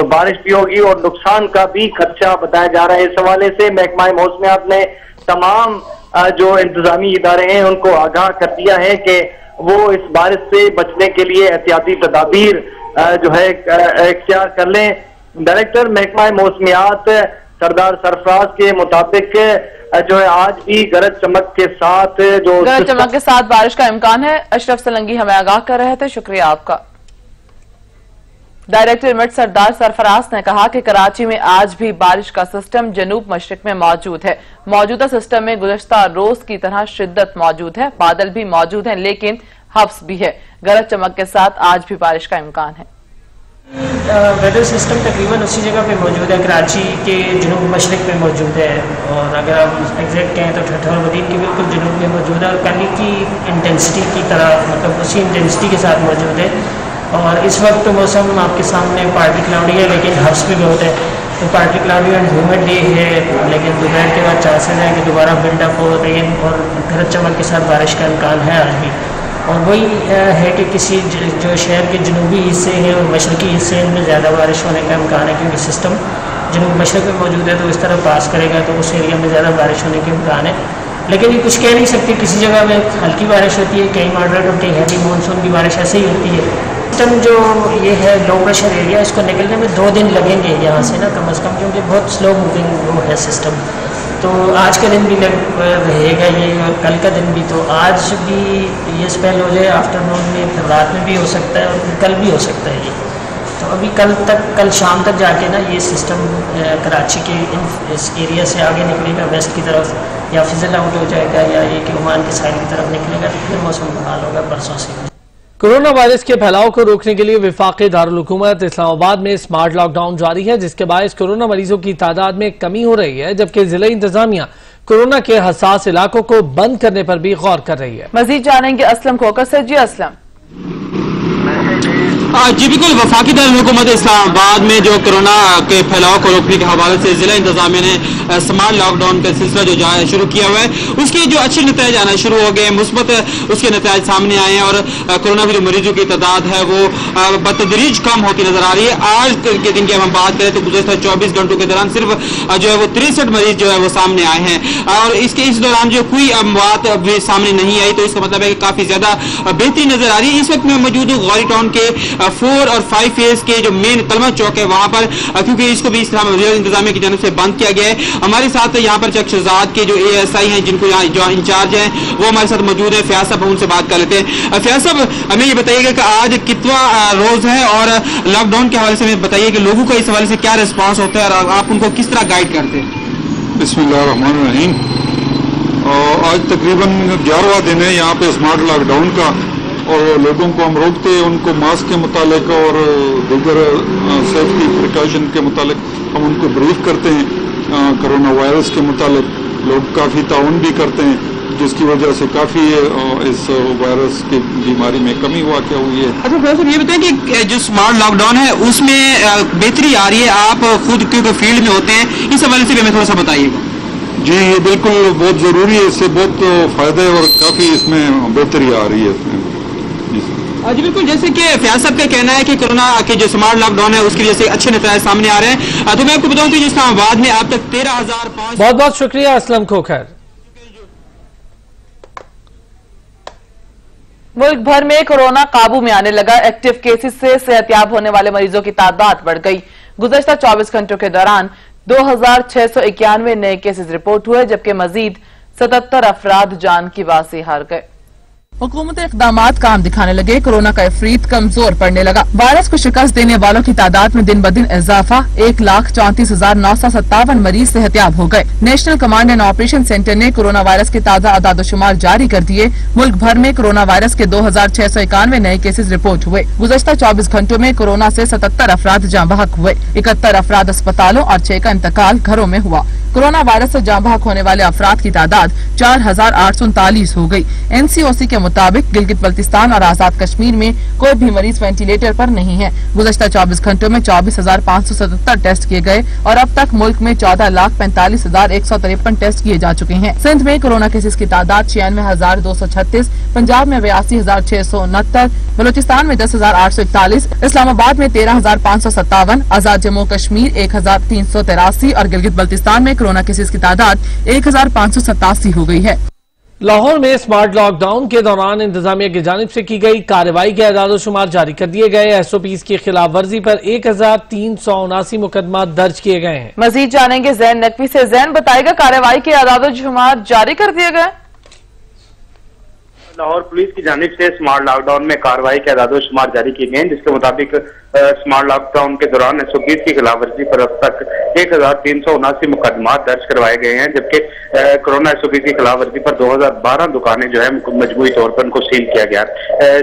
Speaker 3: बारिश भी होगी और नुकसान का भी खदशा बताया जा रहा है। इस हवाले से महकमा मौसमियात ने तमाम जो इंतजामी इदारे हैं उनको आगाह कर दिया है कि वो इस बारिश से बचने के लिए एहतियाती तदाबीर जो है इख्तियार कर लें। डायरेक्टर महकमा मौसमियात सरदार सरफराज के मुताबिक जो है आज भी गरज चमक के साथ
Speaker 2: बारिश का इम्कान है। अशरफ सलंगी हमें आगाह कर रहे थे, शुक्रिया आपका। डायरेक्टर इमट सरदार सरफराज ने कहा कि कराची में आज भी बारिश का सिस्टम जनूब मशरिक में मौजूद है। मौजूदा सिस्टम में गुज़श्ता रोज की तरह शिद्दत मौजूद है, बादल भी मौजूद हैं, लेकिन हफ्स भी है। गरज चमक के साथ आज भी बारिश का इम्कान है।
Speaker 13: वेदर सिस्टम तकरीबन उसी जगह पे मौजूद है, कराची के जनूब मशरिक में मौजूद है, और अगर आप एग्जैक्ट कहें तो ठठर वदीन के बिल्कुल जनूब में मौजूद है और कल की इंटेंसिटी की तरह, मतलब उसी इंटेंसिटी के साथ मौजूद है। और इस वक्त तो मौसम आपके सामने पार्टी क्लाउडी है, लेकिन हफ्स भी बहुत है। तो party cloudy and humid day है, लेकिन दोपहर के बाद चांसेस है कि दोबारा बिल्डअप हो, रेन और गरज चमक के साथ बारिश का इम्कान है आज भी। और वही है कि किसी जो शहर के जनूबी हिस्से हैं और मशरकी हिस्से हैं उनमें ज़्यादा बारिश होने का इम्कान है, क्योंकि सिस्टम जनूब मशरक में मौजूद है, तो इस तरह पास करेगा तो उस एरिया में ज़्यादा बारिश होने के इम्कान है। लेकिन ये कुछ कह नहीं सकते, किसी जगह में हल्की बारिश होती है, कहीं मॉडरेट होती है, हैवी मानसून की बारिश ऐसे ही होती है। सिस्टम जो ये है लो प्रेशर एरिया, इसको निकलने में 2 दिन लगेंगे यहाँ से ना कम अज़ कम, क्योंकि बहुत स्लो मूविंग वो है सिस्टम। तो आज का दिन भी रहेगा ये, और कल का दिन भी। तो आज भी ये स्पेल हो जाए आफ्टरनून में, फिर रात में भी हो सकता है, और फिर कल भी हो सकता है ये। तो अभी कल शाम तक जाके ना ये सिस्टम कराची के इस एरिया से आगे निकलेगा वेस्ट की तरफ, या फिजल आउट हो जाएगा, या ये कि ओमान के साइड की तरफ निकलेगा, तो फिर मौसम बहाल होगा परसों से।
Speaker 1: कोरोना वायरस के फैलाव को रोकने के लिए वफाकी दारुल हुकूमत इस्लामाबाद में स्मार्ट लॉकडाउन जारी है, जिसके बायस कोरोना मरीजों की तादाद में कमी हो रही है, जबकि जिला इंतजामिया कोरोना के हसास इलाकों को बंद करने पर भी गौर कर रही है।
Speaker 2: मजीद जानेंगे असलम खोकर से। जी असलम।
Speaker 14: जी बिल्कुल, वफाकी दारुल हुकूमत इस्लामाबाद में जो कोरोना के फैलाव को रोकने के हवाले से जिला इंतजामिया ने स्मार्ट लॉकडाउन का सिलसिला जो शुरू किया हुआ है, उसके जो अच्छे नतीजे आना शुरू हो गए, मुस्बत उसके नतीजे सामने आए हैं, और कोरोना के जो मरीजों की तादाद है वो बतदरीज कम होती नजर आ रही है। आज के दिन की हम बात करें तो गुज़श्ता 24 घंटों के दौरान सिर्फ जो है वो 63 मरीज जो है वो सामने आए हैं, और इस दौरान जो कोई बात भी सामने नहीं आई, तो इसका मतलब है कि काफी ज्यादा बेहतरी नजर आ रही है। इस वक्त मैं मौजूद हूँ गौरी टाउन के 4 और 5 फेज के जो मेन तलमा चौक है वहां पर, क्योंकि इसको भी इंतजामिया की जानब से बंद किया गया है। हमारे साथ यहाँ पर चक शहजाद के जो ASI हैं, जिनको यहाँ जो इंचार्ज हैं, वो हमारे साथ मौजूद है। फयाज साहब, उनसे बात कर लेते हैं। फयाज साहब, हमें ये बताइएगा कि आज कितना रोज है, और लॉकडाउन के हवाले से बताइए कि लोगों का इस हवाले से क्या रिस्पॉन्स होता है, और आप उनको किस तरह गाइड करते हैं।
Speaker 15: बिस्मिल्लाहिर्रहमानिर्रहीम। आज तकरीबन 11वां दिन है यहाँ पे स्मार्ट लॉकडाउन का, और लोगों को हम रोकते हैं, उनको मास्क के मुतालिक और दीगर सेफ्टी प्रिकॉशन के मुतालिक हम उनको ब्रीफ करते हैं। कोरोना वायरस के मुतालिक लोग काफ़ी ताउन भी करते हैं, जिसकी वजह से काफ़ी इस वायरस की बीमारी में कमी वाक़या हुई है।
Speaker 14: अच्छा प्रोफेसर, ये बताएं कि जो स्मार्ट लॉकडाउन है उसमें बेहतरी आ रही है, आप खुद क्योंकि फील्ड में होते हैं, इस हवाले से भी हमें थोड़ा सा बताइएगा।
Speaker 15: जी, ये बिल्कुल बहुत ज़रूरी है, इससे बहुत फ़ायदे और काफ़ी इसमें बेहतरी आ रही है इसमें।
Speaker 14: जी बिल्कुल, जैसे कि फयाज साहब का कहना है कि कोरोना के जो स्मार्ट लॉकडाउन है उसकी वजह से अच्छे नतीजे सामने आ रहे हैं। तो मैं आपको बताऊं कि इस्लामाबाद में अब तक 13,500।
Speaker 1: बहुत बहुत शुक्रिया असलम खोखर।
Speaker 2: मुल्क भर में कोरोना काबू में आने लगा। एक्टिव केसेस से सेहतयाब होने वाले मरीजों की तादाद बढ़ गई। गुज़श्ता 24 घंटों के दौरान 2691 नए केसेस रिपोर्ट हुए, जबकि मजीद 77 अफराद जान की बाजी हार गए। हुकूमती इक़दामात काम दिखाने लगे। कोरोना का इफरीत कमजोर पड़ने लगा। वायरस को शिकस्त देने वालों की तादाद में दिन ब दिन इजाफा। 1,34,957 मरीज सेहतयाब हो गए। National command and operation centre ने कोरोना वायरस के ताजा आदादोशुमार जारी कर दिए। मुल्क भर में कोरोना वायरस के 2691 नए केसेज रिपोर्ट हुए। गुज़श्ता 24 घंटों में कोरोना से 77 अफराद जाँ बहक हुए। 71 अफराद अस्पतालों और 6 का इंतकाल घरों में हुआ। कोरोना वायरस से जाँ बहक होने वाले अफराद की तादाद 4,839 हो गई। NCOC के मुताबिक गिलगित बल्तिस्तान और आजाद कश्मीर में कोई भी मरीज वेंटिलेटर पर नहीं है। गुज़श्ता 24 घंटों में 24,577 टेस्ट किए गए और अब तक मुल्क में 14,45,153 टेस्ट किए जा चुके हैं। सिंध में कोरोना केसेस की तादाद 96,236, पंजाब में 82,669, बलूचिस्तान में 10,841, इस्लामाबाद में 13,557, आजाद जम्मू कश्मीर 1,383 और गिलगित बल्तिस्तान में कोरोना केसेस की तादाद 1,587 हो गई है।
Speaker 1: लाहौर में स्मार्ट लॉकडाउन के दौरान इंतजामिया की जानिब से की गई कार्रवाई के आदाद-ओ-शुमार जारी कर दिए गए। SOPs की खिलाफ वर्जी पर 1379 मुकदमा दर्ज किए गए हैं।
Speaker 2: मजीद जानेंगे जैन नकवी से। जैन बताएगा कार्रवाई के आदाद-ओ-शुमार जारी कर दिए गए।
Speaker 3: लाहौर पुलिस की जानिब से स्मार्ट लॉकडाउन में कार्रवाई के आदाद-ओ-शुमार जारी किए गए हैं, जिसके मुताबिक स्मार्ट लॉकडाउन के दौरान SOPs की खिलाफवर्जी पर अब तक 1379 मुकदमा दर्ज करवाए गए हैं, जबकि कोरोना SOPs की खिलाफवर्जी पर 2012 दुकानें जो है मजमूई तौर पर उनको सील किया गया।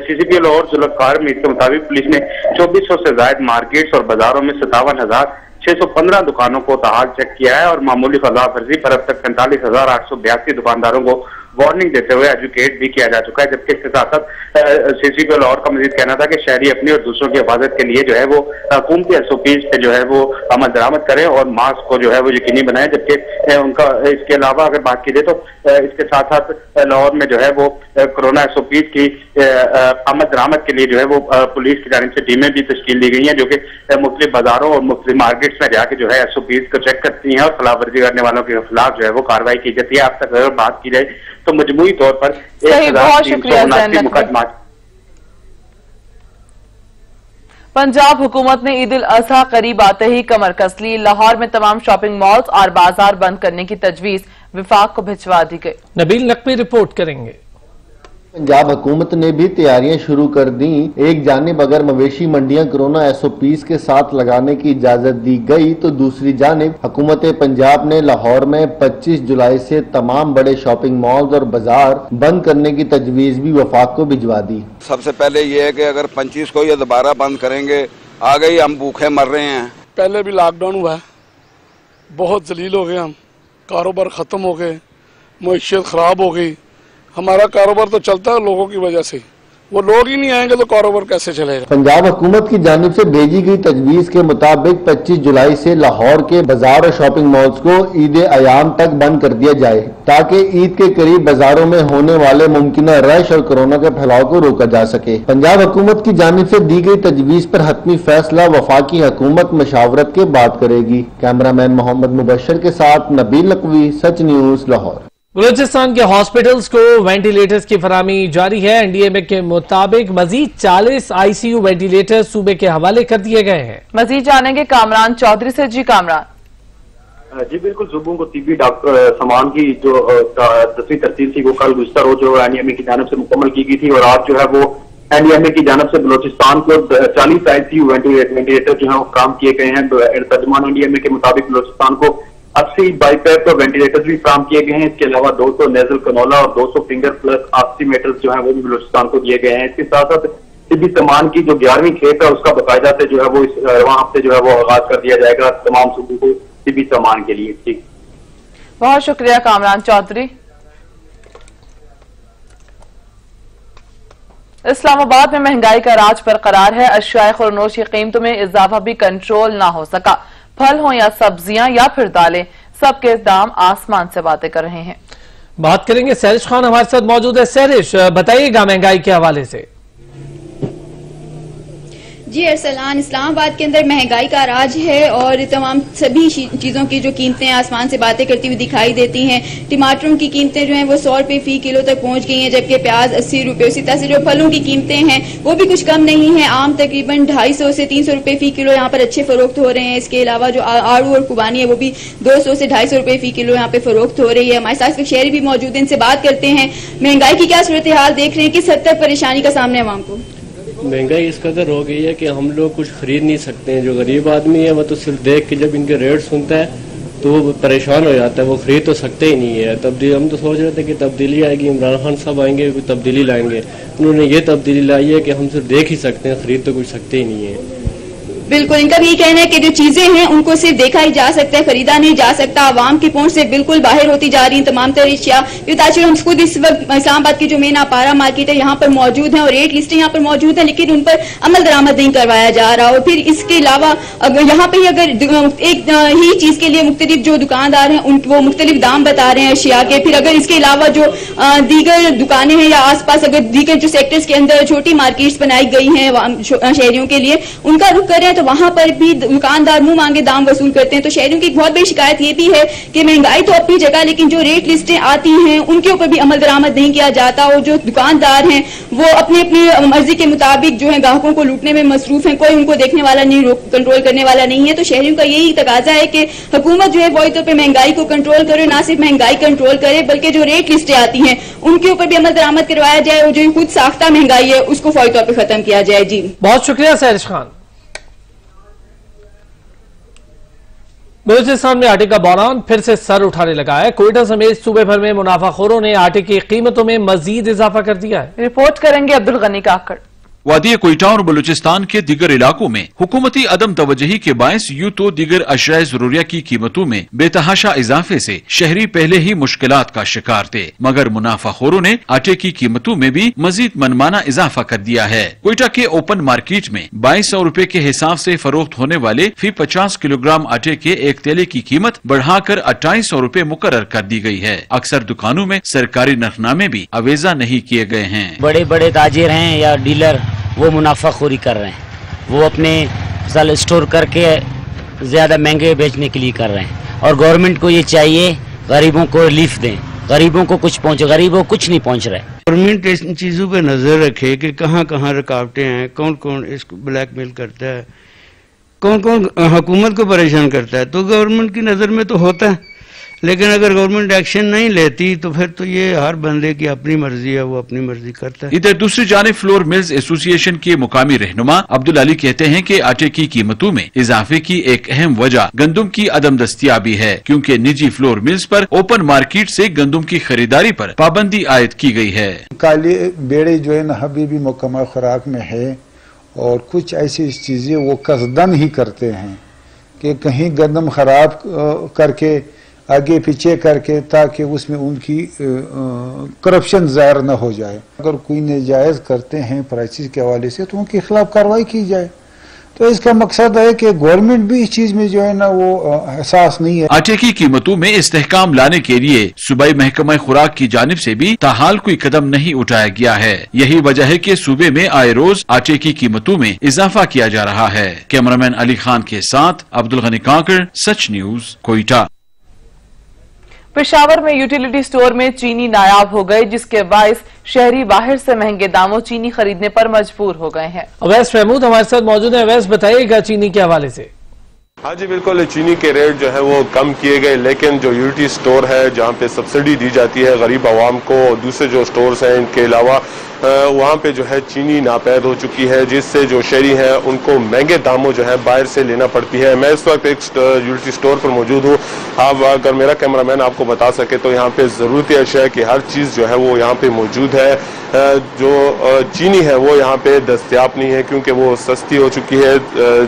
Speaker 3: CCP लाहौर जुल्फ़िकार मीर के मुताबिक पुलिस ने 2400 से ज्यादा मार्केट्स और बाजारों में 57,615 दुकानों को तहाल चेक किया है और मामूली खिलाफवर्जी पर अब तक 45,882 दुकानदारों को वार्निंग देते हुए एजुकेट भी किया जा चुका है। जबकि इसके साथ साथ CCP लाहौर का मजीद कहना था कि शहरी अपनी और दूसरों की हिफाजत के लिए जो है वो हुकूमती SOPs पे जो है वो अमल दरामद करें और मास्क को जो है वो यकीनी बनाएं। जबकि उनका इसके अलावा अगर बात की जाए तो इसके साथ साथ लाहौर में जो है वो कोरोना SOPs की अमल दरामद के लिए जो है वो पुलिस की जानिब से टीमें भी तश्कील दी गई हैं, जो कि मुख्तलिफ बाजारों और मुख्तलिफ मार्केट्स में जाके जो है SOPs को चेक करती हैं और खिलाफवर्जी करने वालों के खिलाफ जो है वो कार्रवाई की जाती है। अब तक अगर बात की जाए तो मजमूई तौर पर 1379 मुकदमा।
Speaker 2: पंजाब हुकूमत ने ईद उल अजहा करीब आते ही कमर कस ली। लाहौर में तमाम शॉपिंग मॉल्स और बाजार बंद करने की तजवीज विफाक को भिजवा दी गई।
Speaker 1: नबील नकवी रिपोर्ट करेंगे।
Speaker 16: पंजाब हुकूमत ने भी तैयारियां शुरू कर दी। एक जानिब अगर मवेशी मंडियां कोरोना SOPs के साथ लगाने की इजाजत दी गई तो दूसरी जानिब हुकूमत पंजाब ने लाहौर में 25 जुलाई से तमाम बड़े शॉपिंग मॉल्स और बाजार बंद करने की तजवीज भी वफाक को भिजवा दी।
Speaker 17: सबसे पहले ये है कि अगर 25 को ये दोबारा बंद करेंगे, आ गई हम भूखे मर रहे हैं।
Speaker 18: पहले भी लॉकडाउन हुआ है, बहुत जलील हो गए हम, कारोबार खत्म हो गए, मईशत खराब हो गई। हमारा कारोबार तो चलता है लोगों की वजह से, वो लोग ही नहीं आएंगे तो कारोबार कैसे चलेगा।
Speaker 16: पंजाब हुकूमत की जानिब से भेजी गई तजवीज के मुताबिक 25 जुलाई से लाहौर के बाजार और शॉपिंग मॉल्स को ईद अयाम तक बंद कर दिया जाए ताकि ईद के करीब बाजारों में होने वाले मुमकिना रश और कोरोना के फैलाव को रोका जा सके। पंजाब हुकूमत की जानिब से दी गई तजवीज पर हतमी फैसला वफाकी हुकूमत मशावरत के बाद करेगी। कैमरामैन मोहम्मद मुबशर के साथ नबील नकवी, सच न्यूज, लाहौर।
Speaker 1: बलूचिस्तान के हॉस्पिटल्स को वेंटिलेटर्स की फराहमी जारी है। NDMA के मुताबिक मजीद 40 ICU वेंटिलेटर सूबे के हवाले कर दिए गए हैं।
Speaker 2: मजीद जानेंगे कामरान चौधरी से। जी कामरान।
Speaker 3: जी बिल्कुल, सूबों को तिब्बी डॉक्टर सामान की जो 10वीं तरतीब थी वो कल गुज़िश्ता रोज जो NDMA की जानिब से मुकम्मल की गई थी और आज जो है वो NDMA की जानिब से बलूचिस्तान को 40 ICU वेंटिलेटर जो है वो काम किए गए हैं। तर्जुमान NDMA के मुताबिक बलूचिस्तान को 80 बाईपैप वेंटिलेटर्स भी फ्राहम किए गए हैं। इसके अलावा 200 नेजल कनोला और 200 फिंगर प्लस ऑक्सीमीटर्स जो है वो भी बलूचिस्तान को दिए गए हैं। इसके साथ साथ तिब्बी सामान की जो 11वीं खेप है उसका बाकायदा से जो है वो इस रवां हफ्ते जो है वो आगाज कर दिया जाएगा तमाम सूबों को तिब्बी सामान के लिए। ठीक,
Speaker 2: बहुत शुक्रिया कामरान चौधरी। इस्लामाबाद में महंगाई का राज बरकरार है। अशियाए खुरनोश की कीमतों में इजाफा भी कंट्रोल ना हो सका। फल हो या सब्जियां या फिर दालें, सबके दाम आसमान से बातें कर रहे हैं।
Speaker 1: बात करेंगे सहरिश खान हमारे साथ मौजूद है। सहरिश, बताइएगा महंगाई के हवाले से।
Speaker 19: जी अरसलान, इस्लामाबाद के अंदर महंगाई का राज है और तमाम सभी चीज़ों की जो कीमतें आसमान से बातें करती हुई दिखाई देती हैं। टमाटरों की कीमतें जो हैं वो 100 रुपये फी किलो तक पहुंच गई हैं, जबकि प्याज 80 रुपये। उसी तरह से जो फलों की कीमतें हैं वो भी कुछ कम नहीं है। आम तकरीबन 250 से 300 रुपये फी किलो यहाँ पर अच्छे फरोख्त हो रहे हैं। इसके अलावा जो आड़ू और खुबानी है वो भी 200 से 250 रुपये फी किलो यहाँ पे फरोख्त हो रही है। हमारे साथ शहरी भी मौजूद हैं, इनसे बात करते हैं। महंगाई की क्या सूरत हाल देख रहे हैं, किस हद तक परेशानी का सामने आवाम को?
Speaker 20: महंगाई इस कदर हो गई है कि हम लोग कुछ खरीद नहीं सकते हैं। जो गरीब आदमी है वो तो सिर्फ देख के जब इनके रेट सुनता है तो वो परेशान हो जाता है, वो खरीद तो सकते ही नहीं है। तब्दीली हम तो सोच रहे थे कि तब्दीली आएगी, इमरान खान साहब आएंगे कोई तब्दीली लाएंगे, उन्होंने ये तब्दीली लाई है कि हम सिर्फ देख ही सकते हैं, खरीद तो कुछ सकते ही नहीं है।
Speaker 19: बिल्कुल, इनका भी कहना है कि जो चीजें हैं उनको सिर्फ देखा ही जा सकता है, खरीदा नहीं जा सकता। आवाम की पहुंच से बिल्कुल बाहर होती जा रही है तमाम तरह अशिया। हम खुद इस वक्त इस्लामाबाद की जो मेन अपारा मार्केट है यहाँ पर मौजूद है और रेट लिस्टें यहाँ पर मौजूद है, लेकिन उन पर अमल दरामद नहीं करवाया जा रहा। और फिर इसके अलावा अगर यहाँ पे अगर एक ही चीज के लिए मुख्तलिफ जो दुकानदार हैं वो मुख्तलिफ दाम बता रहे हैं अशिया के, फिर अगर इसके अलावा जो दीगर दुकानें हैं या आसपास अगर दीगर जो सेक्टर्स के अंदर छोटी मार्केट्स बनाई गई हैं शहरियों के लिए, उनका रुख करें तो वहां पर भी दुकानदार मुंह मांगे दाम वसूल करते हैं। तो शहरियों की एक बहुत बड़ी शिकायत ये भी है कि महंगाई तो अपनी जगह, लेकिन जो रेट लिस्टें आती हैं उनके ऊपर भी अमल दरामद नहीं किया जाता, और जो दुकानदार हैं वो अपनी अपनी मर्जी के मुताबिक जो है ग्राहकों को लूटने में मसरूफ हैं, कोई उनको देखने वाला नहीं, कंट्रोल करने वाला नहीं है। तो शहरियों का यही तकाजा है कि हुकूमत जो है वही तौर पर महंगाई को कंट्रोल करे, ना सिर्फ महंगाई कंट्रोल करे बल्कि जो रेट लिस्टें आती हैं उनके ऊपर भी अमल दरामद करवाया जाए, और जो खुद साख्ता महंगाई है उसको फौरी तौर पर खत्म किया जाए। जी
Speaker 1: बहुत शुक्रिया सैरिश खान। बलूचिस्तान में आटे का बहरान फिर से सर उठाने लगा है। कोयटा समेत सूबे भर में मुनाफाखोरों ने आटे की कीमतों में मजीद इजाफा कर दिया है।
Speaker 2: रिपोर्ट करेंगे अब्दुल गनी काकड़।
Speaker 21: वादी कोयटा और बलूचिस्तान के दीगर इलाकों में हुकूमती अदम तवज्जही के बायस यूं तो दीगर अशयाए जरूरिया की कीमतों में बेतहाशा इजाफे से शहरी पहले ही मुश्किलात का शिकार थे, मगर मुनाफाखोरों ने आटे की कीमतों में भी मजीद मनमाना इजाफा कर दिया है। कोयटा के ओपन मार्केट में 2200 रुपए के हिसाब से फरोख्त होने वाले फी 50 किलोग्राम आटे के एक तेले की कीमत बढ़ाकर 2800 रुपए मुकर्रर कर दी गई है। अक्सर दुकानों में सरकारी नरखनामे भी अवेजा नहीं किए गए हैं।
Speaker 22: बड़े बड़े ताजिर हैं या डीलर वो मुनाफाखोरी कर रहे हैं, वो अपने साल स्टोर करके ज़्यादा महंगे बेचने के लिए कर रहे हैं, और गवर्नमेंट को ये चाहिए गरीबों को रिलीफ दें, गरीबों को कुछ पहुँचे, गरीबों को कुछ नहीं पहुँच रहा है।
Speaker 23: गवर्नमेंट इन चीज़ों पे नज़र रखे कि कहाँ कहाँ रुकावटें हैं, कौन कौन इसको ब्लैकमेल करता है, कौन कौन हुकूमत को परेशान करता है। तो गवर्नमेंट की नज़र में तो होता है, लेकिन अगर गवर्नमेंट एक्शन नहीं लेती तो फिर तो ये हर बंदे की अपनी मर्जी है, वो अपनी मर्जी करता है।
Speaker 21: इधर दूसरी जानिब फ्लोर मिल्स एसोसिएशन के मुकामी रहनुमा अब्दुल अली कहते हैं कि आटे की कीमतों में इजाफे की एक अहम वजह गंदुम की अदम दस्तियाबी है, क्योंकि निजी फ्लोर मिल्स पर ओपन मार्केट से गंदुम की खरीदारी पर पाबंदी आयद की गई है।
Speaker 12: काली बेड़े जो है न अभी भी मुकम्मल खुराक में है, और कुछ ऐसी चीजें वो कसदन ही करते हैं कि कहीं गंदम खराब करके आगे पीछे करके, ताकि उसमें उनकी करप्शन ज़ाहिर न हो जाए। अगर कोई नाजायज करते हैं प्राइसेस के हवाले से तो उनके खिलाफ कार्रवाई की जाए। तो इसका मकसद है कि गवर्नमेंट भी इस चीज में जो है ना वो एहसास नहीं है।
Speaker 21: आटे की कीमतों में इस्तेहकाम लाने के लिए सूबाई महकमा खुराक की जानिब से भी ताहाल कोई कदम नहीं उठाया गया है। यही वजह है कि सूबे में आए रोज आटे की कीमतों में इजाफा किया जा रहा है। कैमरामैन अली खान के साथ अब्दुल गनी काकड़, सच न्यूज, कोयटा।
Speaker 2: पेशावर में यूटिलिटी स्टोर में चीनी नायाब हो गए, जिसके बायस शहरी बाहर से महंगे दामों चीनी खरीदने पर मजबूर हो गए हैं।
Speaker 1: अवैस महमूद हमारे साथ मौजूद है। अवैस, बताइएगा चीनी के हवाले से।
Speaker 24: हाँ जी बिल्कुल, चीनी के रेट जो है वो कम किए गए, लेकिन जो यूटिलिटी स्टोर है जहाँ पे सब्सिडी दी जाती है गरीब आवाम को, दूसरे जो स्टोर्स हैं इनके अलावा वहाँ पे जो है चीनी नापैद हो चुकी है, जिससे जो शहरी हैं उनको महंगे दामों जो है बाहर से लेना पड़ती है। मैं इस वक्त एक यूटिलिटी स्टोर पर मौजूद हूँ। आप अगर मेरा कैमरामैन आपको बता सके तो यहाँ पे ज़रूरती अशिया की हर चीज़ जो है वो यहाँ पे मौजूद है। जो चीनी है वो यहाँ पे दस्तयाब नहीं है क्योंकि वो सस्ती हो चुकी है,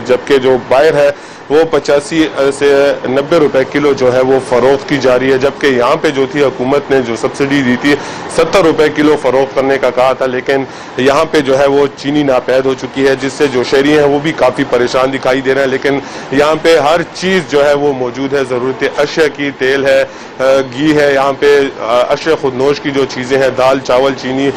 Speaker 24: जबकि जो बाहर है वो 85 से 90 रुपए किलो जो है वो फरोख्त की जा रही है। जबकि यहाँ पे जो थी हुकूमत ने जो सब्सिडी दी थी 70 रुपए किलो फरोख्त करने का कहा था, लेकिन यहाँ पे जो है वो चीनी नापैद हो चुकी है, जिससे जो शहरी हैं वो भी काफ़ी परेशान दिखाई दे रहे हैं। लेकिन यहाँ पे हर चीज़ जो है वो मौजूद है, ज़रूरत अशिया की, तेल है, घी है, यहाँ पे अशिया खुदनोश की जो चीज़ें हैं, दाल चावल चीनी,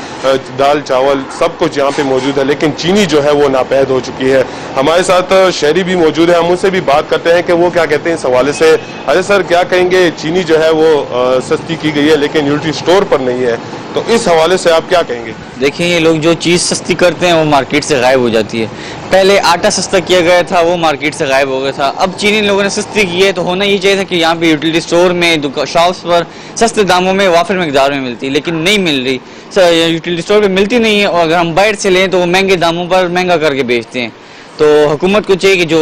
Speaker 24: दाल चावल सब कुछ यहाँ पे मौजूद है, लेकिन चीनी जो है वो नापैद हो चुकी है। हमारे साथ शहरी भी मौजूद है, हम उनसे भी बात करते हैं कि वो क्या कहते हैं इस हवाले से। अरे सर, क्या कहेंगे, चीनी जो है वो सस्ती की गई है लेकिन यूटिलिटी स्टोर पर नहीं है, तो इस हवाले से आप क्या कहेंगे?
Speaker 5: देखिए, ये लोग जो चीज़ सस्ती करते हैं वो मार्केट से गायब हो जाती है। पहले आटा सस्ता किया गया था, वो मार्केट से गायब हो गया था। अब चीनी लोगों ने सस्ती की है, तो होना ये चाहिए था कि यहाँ पे यूटिलिटी स्टोर में, शॉप्स पर सस्ते दामों में, वाफिर मकदार में मिलती, लेकिन नहीं मिल रही। यूटिलिटी स्टोर पे मिलती नहीं है, और अगर हम बाहर से लें तो वो महंगे दामों पर महंगा करके बेचते हैं। तो हुकूमत को चाहिए कि जो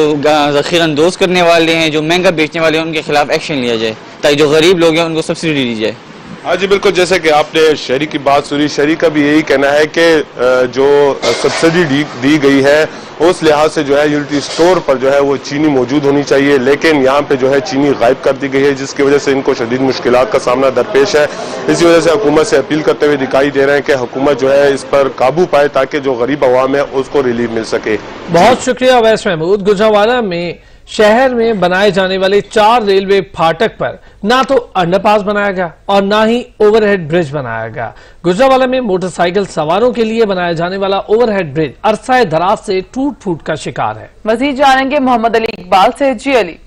Speaker 5: ज़ख़ीरा अंदोज़ करने वाले हैं, जो महंगा बेचने वाले हैं, उनके खिलाफ एक्शन लिया जाए, ताकि जो गरीब लोग हैं उनको सब्सिडी दी जाए।
Speaker 24: हाँ जी बिल्कुल, जैसे कि आपने शहरी की बात सुनी, शहरी का भी यही कहना है कि जो सब्सिडी दी गई है उस लिहाज से जो है यूटिलिटी स्टोर पर जो है वो चीनी मौजूद होनी चाहिए, लेकिन यहाँ पे जो है चीनी गायब कर दी गई है, जिसकी वजह से इनको शदीद मुश्किलात का सामना दरपेश है। इसी वजह से हुकूमत से अपील करते हुए दिखाई दे रहे हैं कि हुकूमत जो है इस पर काबू पाए ताकि जो गरीब अवाम है उसको रिलीफ मिल सके।
Speaker 1: बहुत शुक्रिया अवैस महमूद। गुजरांवाला में शहर में बनाए जाने वाले 4 रेलवे फाटक पर ना तो अंडरपास बनाया गया और ना ही ओवरहेड ब्रिज बनाया गया। गुजरांवाला में मोटरसाइकिल सवारों के लिए बनाया जाने वाला ओवरहेड ब्रिज अरसा दराज से टूट फूट का शिकार है।
Speaker 2: मजीद जानेंगे मोहम्मद अली इकबाल से। जी अली।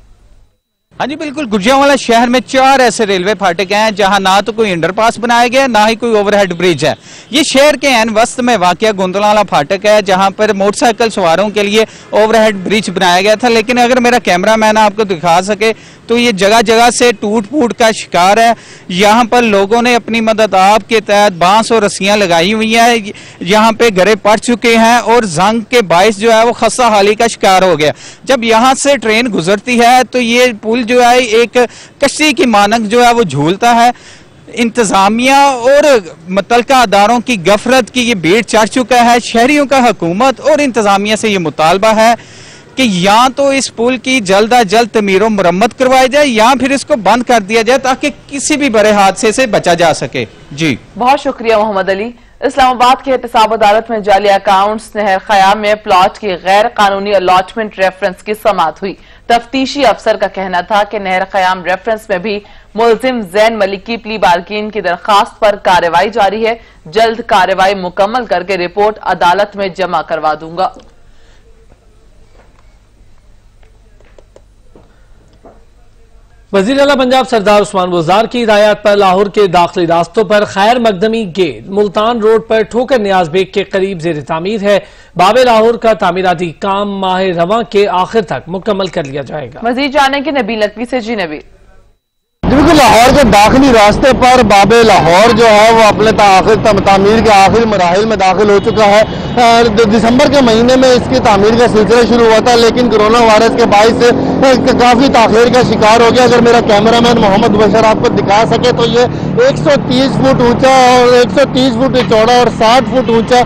Speaker 4: हाँ जी बिल्कुल, गुजरांवाला शहर में 4 ऐसे रेलवे फाटक हैं जहां ना तो कोई अंडरपास बनाया गया ना ही कोई ओवरहेड ब्रिज है। ये शहर के एन वस्त में वाक़या गोंदलाला फाटक है जहां पर मोटरसाइकिल सवारों के लिए ओवरहेड ब्रिज बनाया गया था, लेकिन अगर मेरा कैमरामैन आपको दिखा सके तो ये जगह जगह से टूट फूट का शिकार है। यहाँ पर लोगों ने अपनी मदद आप के तहत बांस और रस्सियां लगाई हुई हैं, यहाँ पे घरे पड़ चुके हैं और जंग के बाइस जो है वो खस्ता हाली का शिकार हो गया। जब यहाँ से ट्रेन गुजरती है तो ये पुल जो है एक कश्ती की मानक जो है वो झूलता है। इंतजामिया और मुतल्लिका अदारों की गफलत की ये भीड़ चढ़ चुका है। शहरियों का हुकूमत और इंतजामिया से ये मुतालबा है कि या तो इस पुल की जल्द अज जल्द तमीर और मुरम्मत करवाई जाए या फिर इसको बंद कर दिया जाए ताकि किसी भी बड़े हादसे से बचा जा सके। जी
Speaker 2: बहुत शुक्रिया मोहम्मद अली। इस्लामाबाद के एहतसाब अदालत में जाली अकाउंट्स नहर ख़याम में प्लॉट की गैर कानूनी अलॉटमेंट रेफरेंस की समाअत हुई। तफ्तीशी अफसर का कहना था कि नहर ख़याम रेफरेंस में भी मुलजिम जैन मलिक की प्ली बार्गिन की दरखास्त पर कार्रवाई जारी है। जल्द कार्रवाई मुकम्मल करके रिपोर्ट अदालत में जमा करवा दूंगा।
Speaker 1: वज़ीर आला पंजाब सरदार उस्मान बुज़दार की हिदायत पर लाहौर के दाखिली रास्तों पर खैर मकदमी गेट मुल्तान रोड पर ठोकर नियाज बेग के करीब जेर तामीर है। बाबे लाहौर का तामीराती काम माह रवां के आखिर तक मुकम्मल कर लिया जाएगा।
Speaker 2: मजीद जानेंगे नबील नकवी से। जी नबील।
Speaker 16: बिल्कुल, लाहौर के दाखिली रास्ते पर बाबे लाहौर जो है वो अपने तामीर के आखिरी मराहिल में दाखिल हो चुका है। दिसंबर के महीने में इसकी तामीर का सिलसिला शुरू हुआ था, लेकिन कोरोना वायरस के बाइस काफी ताखीर का शिकार हो गया। अगर मेरा कैमरामैन मोहम्मद बशर आपको दिखा सके तो ये 130 फुट ऊंचा और 130 फुट चौड़ा और 60 फुट ऊंचा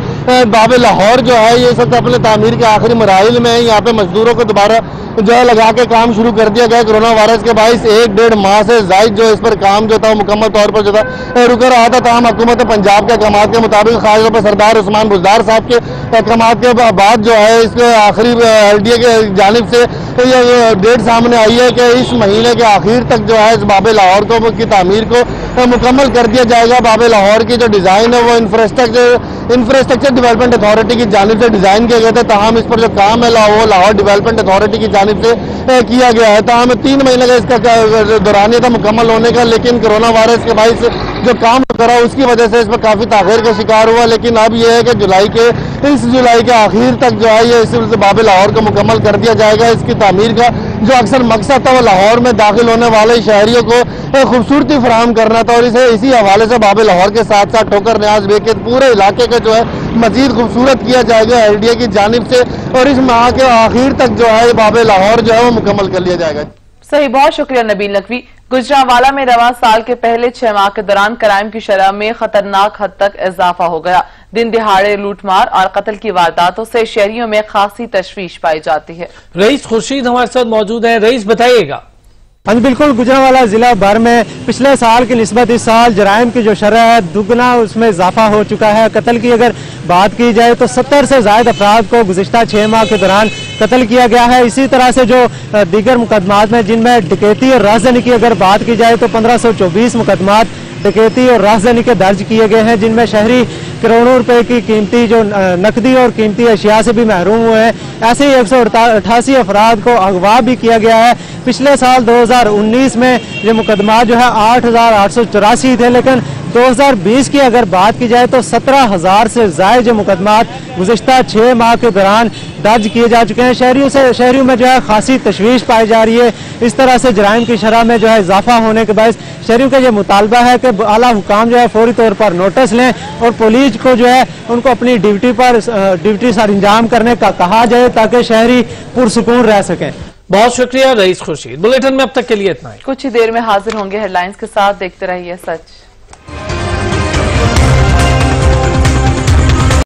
Speaker 16: बाबे लाहौर जो है ये सब अपने तामीर के आखिरी मराहिल में है। यहाँ पे मजदूरों को दोबारा जो है लगा के काम शुरू कर दिया गया। कोरोना वायरस के बाइस 1-1.5 माह से जायद जो इस पर काम जो था मुकम्मल तौर पर जो था रुका रहा था। तमाम हुकूमत पंजाब के अहकाम के मुताबिक खासतौर पर सरदार उस्मान बुज़दार साहब के अहकाम के बाद जो है इसके आखिरी LDA के जानिब से ये डेट सामने आई है कि इस महीने के आखिर तक जो है इस बाबे लाहौर को की तामीर को मुकम्मल कर दिया जाएगा। बाबे लाहौर की जो डिज़ाइन है वो इंफ्रास्ट्रक्चर डेवलपमेंट अथॉरिटी की जानिब से डिज़ाइन किया गया था। तमाम इस पर जो काम है वो लाहौर डेवलपमेंट अथॉरिटी की जानिब से किया गया है। तमाम 3 महीने का इसका दौरानिया था मुकम्मल होने का, लेकिन कोरोना वायरस के बाइस जो काम करा उसकी वजह से इस पर काफ़ी ताखीर का शिकार हुआ। लेकिन अब यह है कि इस जुलाई के आखिर तक जो है ये इस बाबे लाहौर को मुकम्मल कर दिया जाएगा। इसकी तामीर का जो अक्सर मकसद था वो लाहौर में दाखिल होने वाले शहरियों को खूबसूरती फराहम करना था और इसी हवाले से बाबे लाहौर के साथ साथ ठोकर न्याज बेग के पूरे इलाके का जो है मजीद खूबसूरत किया जाएगा LDA की जानिब से और इस माह के आखिर तक जो है बाबे लाहौर जो है वो मुकम्मल कर लिया जाएगा।
Speaker 2: सही, बहुत शुक्रिया नबील नकवी। गुजरांवाला में रवां साल के पहले 6 माह के दौरान क्राइम की शरह में खतरनाक हद तक इजाफा हो गया। दिन दिहाड़े लूटमार और कत्ल की वारदातों से शहरियों में खासी तशवीश पाई जाती है।
Speaker 1: रईस खुर्शीद हमारे साथ मौजूद है। रईस, बताइएगा।
Speaker 6: हाँ बिल्कुल, गुजरांवाला जिला भर में पिछले साल की निस्बत इस साल जराइम की जो शरह है दुगना उसमें इजाफा हो चुका है। कत्ल की अगर बात की जाए तो 70 से ज्यादा अफराद को गुज़िश्ता 6 माह के दौरान कत्ल किया गया है। इसी तरह से जो दीगर मुकदमात में जिनमें डकैती और राहज़नी की अगर बात की जाए तो 1524 मुकदमात डकैती और राहज़नी के दर्ज किए गए हैं, जिनमें शहरी करोड़ों रुपए की कीमती जो नकदी और कीमती अशिया से भी महरूम हुए हैं। ऐसे ही 188 अफराद को अगवा भी किया गया है। पिछले साल 2019 में ये मुकदमा जो है 8884 थे, लेकिन 2020 की अगर बात की जाए तो 17,000 से ज्यादा मुकदमात गुज़िश्ता 6 माह के दौरान दर्ज किए जा चुके हैं। शहरियों में जो है खासी तशवीश पाई जा रही है। इस तरह से जराइम की शरह में जो है इजाफा होने के बाद शहरियों का ये मुतालबा है कि आला हुकाम जो है फौरी तौर पर नोटिस लें और पुलिस को जो है उनको अपनी ड्यूटी सर अंजाम करने का कहा जाए ताकि शहरी पुरसुकून रह सकें।
Speaker 1: बहुत शुक्रिया रईस खुर्शीद। बुलेटिन में अब तक के लिए इतना ही।
Speaker 2: कुछ ही देर में हाजिर होंगे हेडलाइंस के साथ। देखते रहिए सच।